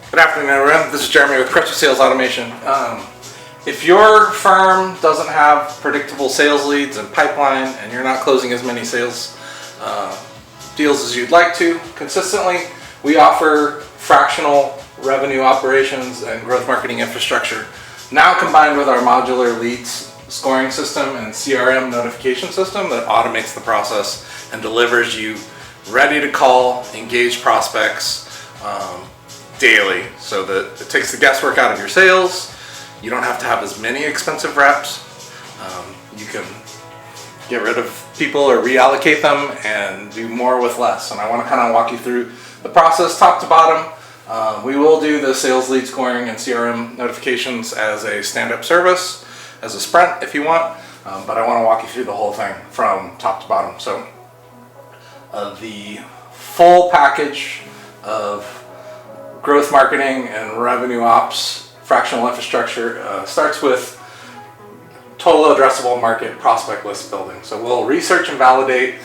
Good afternoon, everyone. This is Jeremy with Crutchy Sales Automation. If your firm doesn't have predictable sales leads and pipeline, and you're not closing as many sales deals as you'd like to consistently, we offer fractional revenue operations and growth marketing infrastructure, now combined with our modular leads scoring system and CRM notification system that automates the process and delivers you ready to call, engage prospects daily, so that it takes the guesswork out of your sales. You don't have to have as many expensive reps. You can get rid of people or reallocate them and do more with less. And I want to kind of walk you through the process top to bottom. We will do the sales lead scoring and CRM notifications as a stand-up service, as a sprint if you want, but I want to walk you through the whole thing from top to bottom. So the full package of growth marketing and revenue ops fractional infrastructure starts with total addressable market prospect list building. So we'll research and validate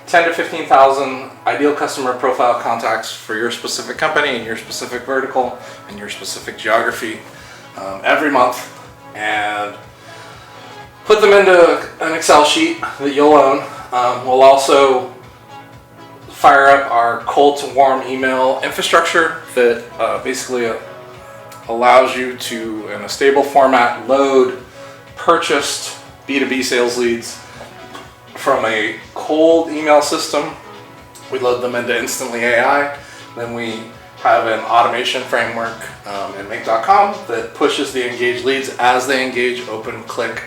10 to 15,000 ideal customer profile contacts for your specific company and your specific vertical and your specific geography every month, and put them into an Excel sheet that you'll own. We'll also fire up our cold to warm email infrastructure that basically allows you to, in a stable format, load purchased B2B sales leads from a cold email system. We load them into Instantly AI. Then we have an automation framework in make.com that pushes the engaged leads as they engage, open, click,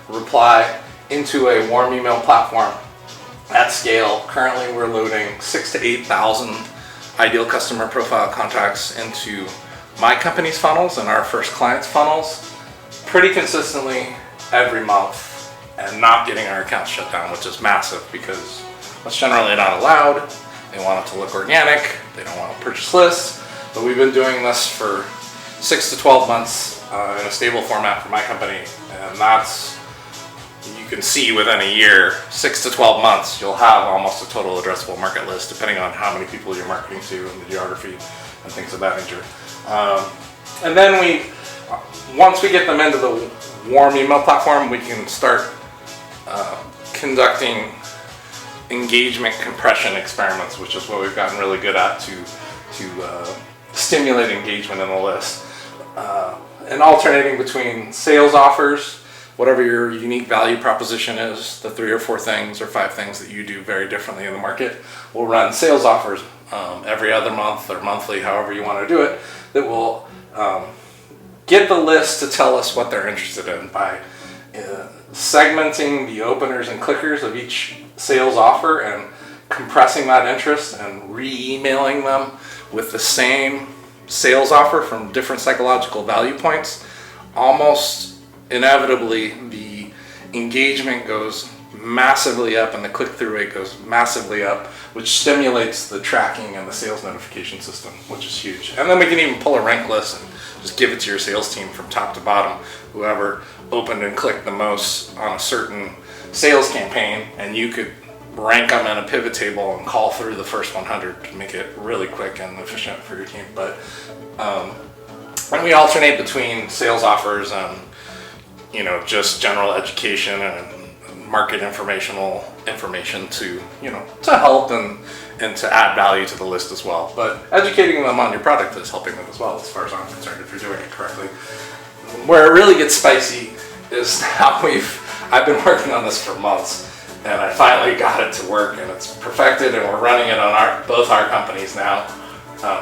reply into a warm email platform at scale. Currently we're loading 6,000 to 8,000 ideal customer profile contacts into my company's funnels and our first clients' funnels pretty consistently every month, and not getting our accounts shut down, which is massive because that's generally not allowed. They want it to look organic, they don't want to purchase lists, but we've been doing this for 6 to 12 months in a stable format for my company, and that's, you can see within a year, 6 to 12 months, you'll have almost a total addressable market list depending on how many people you're marketing to and the geography and things of that nature. And then once we get them into the warm email platform, we can start conducting engagement compression experiments, which is what we've gotten really good at to stimulate engagement in the list. And alternating between sales offers, whatever your unique value proposition is, the 3 or 4 things or 5 things that you do very differently in the market. We'll run sales offers every other month or monthly, however you want to do it, that will get the list to tell us what they're interested in by segmenting the openers and clickers of each sales offer and compressing that interest and re-emailing them with the same sales offer from different psychological value points. Almost inevitably, the engagement goes massively up and the click-through rate goes massively up, which stimulates the tracking and the sales notification system, which is huge. And then we can even pull a rank list and just give it to your sales team from top to bottom, whoever opened and clicked the most on a certain sales campaign, and you could rank them in a pivot table and call through the first 100 to make it really quick and efficient for your team. But and we alternate between sales offers and just general education and market informational information to help and to add value to the list as well. But educating them on your product is helping them as well, as far as I'm concerned, if you're doing it correctly. Where it really gets spicy is now I've been working on this for months, and I finally got it to work, and it's perfected, and we're running it on both our companies now.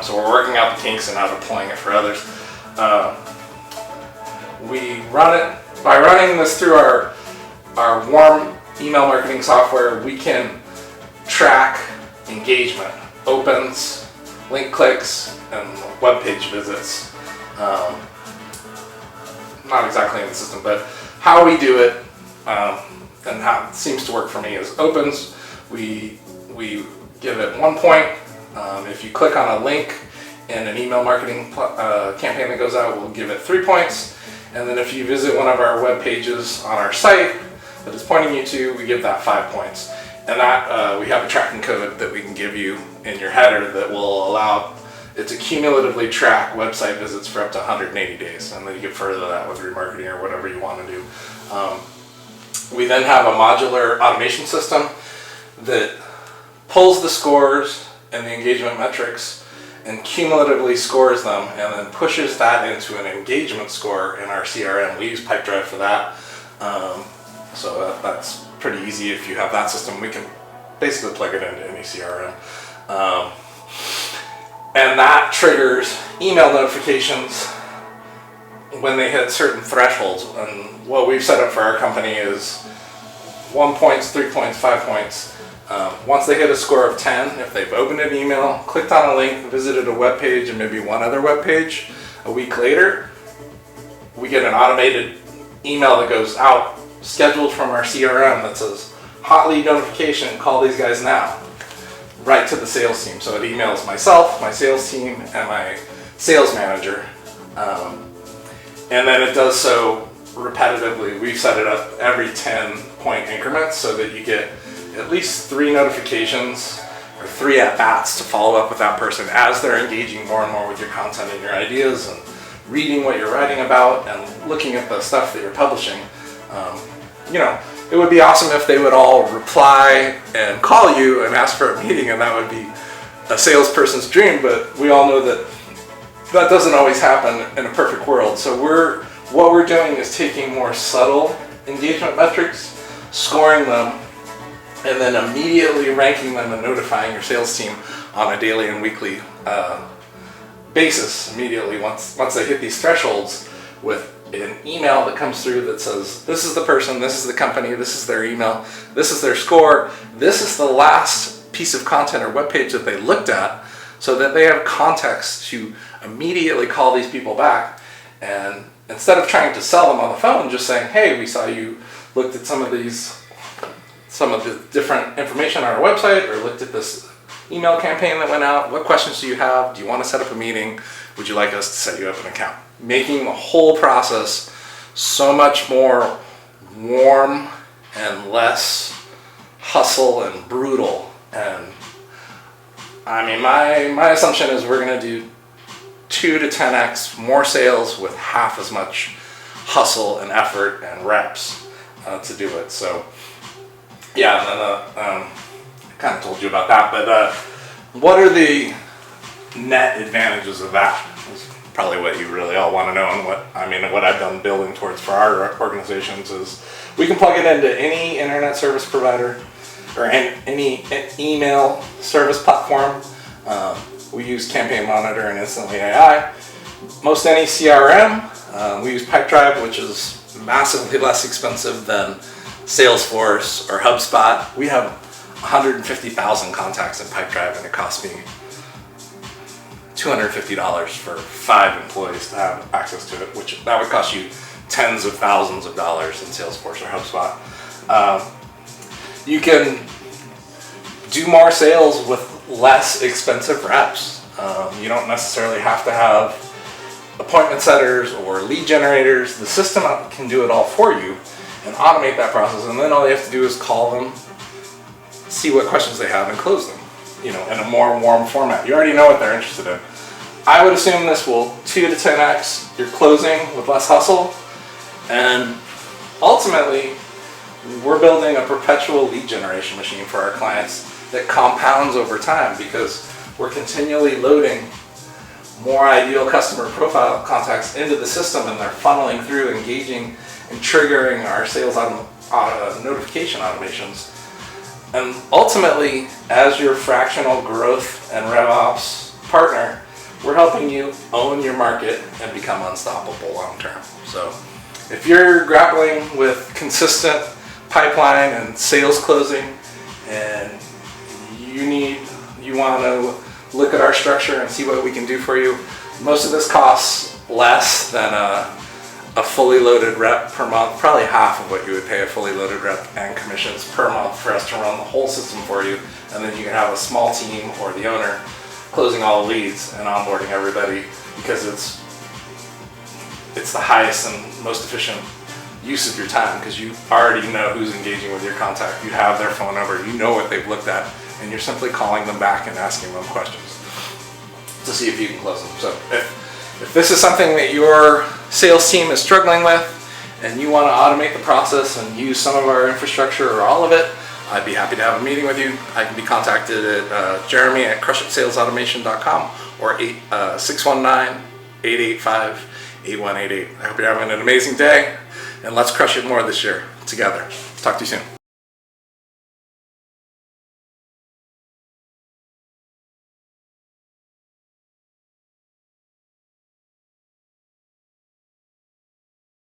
So we're working out the kinks and now deploying it for others. We run it by running this through our warm email marketing software. We can track engagement, opens, link clicks, and web page visits. Not exactly in the system, but how we do it and how it seems to work for me is opens. We give it 1 point. If you click on a link in an email marketing campaign that goes out, we'll give it 3 points. And then if you visit one of our web pages on our site that it's pointing you to, we give that 5 points. And that we have a tracking code that we can give you in your header that will allow it's a cumulatively track website visits for up to 180 days, and then you can further that with remarketing or whatever you want to do. We then have a modular automation system that pulls the scores and the engagement metrics and cumulatively scores them, and then pushes that into an engagement score in our CRM. We use Pipedrive for that. So that's pretty easy. If you have that system, we can basically plug it into any CRM. And that triggers email notifications when they hit certain thresholds. And what we've set up for our company is 1 point, 3 points, 5 points. Once they hit a score of 10, if they've opened an email, clicked on a link, visited a web page and maybe one other web page, a week later, we get an automated email that goes out, scheduled from our CRM, that says, hot lead notification, call these guys now, right to the sales team. So it emails myself, my sales team, and my sales manager. And then it does so repetitively. We've set it up every 10-point increments so that you get at least 3 notifications or 3 at-bats to follow up with that person as they're engaging more and more with your content and your ideas and reading what you're writing about and looking at the stuff that you're publishing. It would be awesome if they would all reply and call you and ask for a meeting, and that would be a salesperson's dream, but we all know that that doesn't always happen in a perfect world. So what we're doing is taking more subtle engagement metrics, scoring them, and then immediately ranking them and notifying your sales team on a daily and weekly basis immediately once they hit these thresholds, with an email that comes through that says, this is the person, this is the company, this is their email, this is their score, this is the last piece of content or web page that they looked at, so that they have context to immediately call these people back. And instead of trying to sell them on the phone, just saying, hey, we saw you looked at some of the different information on our website, or looked at this email campaign that went out. What questions do you have? Do you want to set up a meeting? Would you like us to set you up an account? Making the whole process so much more warm and less hustle and brutal. And I mean, my assumption is we're going to do 2 to 10x more sales with half as much hustle and effort and reps to do it. So yeah, I kind of told you about that, but what are the net advantages of that? Is probably what you really all want to know, and what I've done building towards for our organizations is we can plug it into any internet service provider or any email service platform. We use Campaign Monitor and Instantly AI. Most any CRM, we use Pipedrive, which is massively less expensive than Salesforce or HubSpot. We have 150,000 contacts in Pipedrive, and it costs me $250 for 5 employees to have access to it, which that would cost you tens of thousands of dollars in Salesforce or HubSpot. You can do more sales with less expensive reps. You don't necessarily have to have appointment setters or lead generators. The system can do it all for you and automate that process, and then all you have to do is call them, see what questions they have, and close them, in a more warm format. You already know what they're interested in. I would assume this will 2 to 10x your closing with less hustle, and ultimately we're building a perpetual lead generation machine for our clients that compounds over time, because we're continually loading more ideal customer profile contacts into the system, and they're funneling through, engaging and triggering our sales notification automations. And ultimately, as your fractional growth and RevOps partner, we're helping you own your market and become unstoppable long term. So if you're grappling with consistent pipeline and sales closing, and you want to look at our structure and see what we can do for you, most of this costs less than a fully loaded rep per month, probably half of what you would pay a fully loaded rep, and commissions per month for us to run the whole system for you. And then you can have a small team or the owner closing all the leads and onboarding everybody, because it's the highest and most efficient use of your time, because you already know who's engaging with your contact. You have their phone number, you know what they've looked at, and you're simply calling them back and asking them questions. to see if you can close them. So if this is something that your sales team is struggling with and you want to automate the process and use some of our infrastructure or all of it, I'd be happy to have a meeting with you. I can be contacted at jeremy@crushitsalesautomation.com or 619-885-8188. I hope you're having an amazing day, and let's crush it more this year together. Talk to you soon.